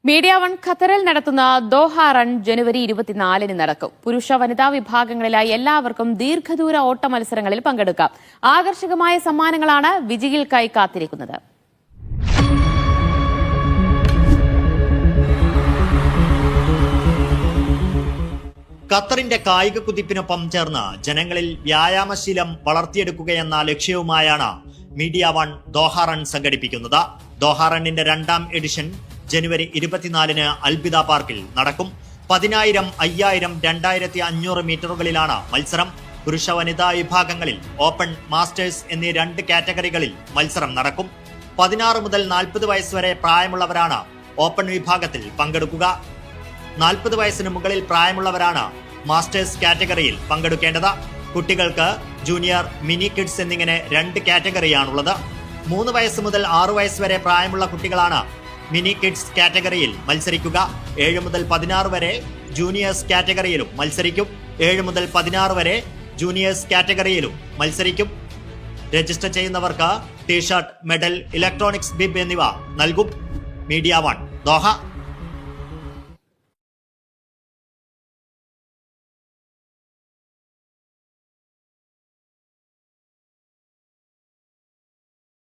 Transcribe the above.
Media one ഖത്തറിൽ നടത്തുന്ന Doha run ജനുവരി 24-ന് നടക്കും. പുരുഷ വനിതാ വിഭാഗങ്ങളിലായി എല്ലാവർക്കും ദീർഘദൂര ഓട്ട മത്സരങ്ങളിൽ പങ്കെടുക്കാം. ആകർഷകമായ സമ്മാനങ്ങളാണ് വിജയികൾക്കായി കാത്തിരിക്കുന്നത്. ഖത്തറിന്റെ കായിക കുതിപ്പിനൊപ്പം ചേർന്ന് ജനങ്ങളിൽ വ്യായാമശീലം വളർത്തിയെടുക്കുകയെന്ന ലക്ഷ്യവുമായാണ് മീഡിയ വൺ ദോഹ റൺ സംഘടിപ്പിക്കുന്നത്. ദോഹ റണ്ണിന്റെ 2ാം എഡിഷൻ ജനുവരി 24-ന് അൽബിദ പാർക്കിൽ നടക്കും. 10,000, 5,000, 2,500 മീറ്ററുകളിലാണ് മത്സരം. പുരുഷ വനിതാ വിഭാഗങ്ങളിൽ ഓപ്പൺ, മാസ്റ്റേഴ്സ് എന്നീ 2 കാറ്റഗറികളിൽ മത്സരം നടക്കും. 16 മുതൽ 40 വയസ്സ് വരെ പ്രായമുള്ളവരാണ് ഓപ്പൺ വിഭാഗത്തിൽ പങ്കെടുക്കുക. 40 വയസ്സിന് മുകളിൽ പ്രായമുള്ളവരാണ് മാസ്റ്റേഴ്സ് കാറ്റഗറിയിൽ പങ്കെടുക്കേണ്ടത്. കുട്ടികൾക്ക് ജൂനിയർ, മിനി കിഡ്സ് എന്നിങ്ങനെ 2 കാറ്റഗറിയാണുള്ളത്. 3 വയസ്സ് മുതൽ 6 വയസ്സ് വരെ പ്രായമുള്ള കുട്ടികളാണ് മിനി കിഡ്സ് കാറ്റഗറിയിൽ മത്സരിക്കുക. 7 മുതൽ 16 വരെ ജൂനിയേഴ്സ് കാറ്റഗറിയിലും മത്സരിക്കും. 7 മുതൽ 16 വരെ ജൂനിയേഴ്സ് കാറ്റഗറിയിലും മത്സരിക്കും. രജിസ്റ്റർ ചെയ്യുന്നവർക്ക് ടീഷർട്ട്, മെഡൽ, ഇലക്ട്രോണിക്സ് ബിബ് എന്നിവ നൽകും. Media one Doha.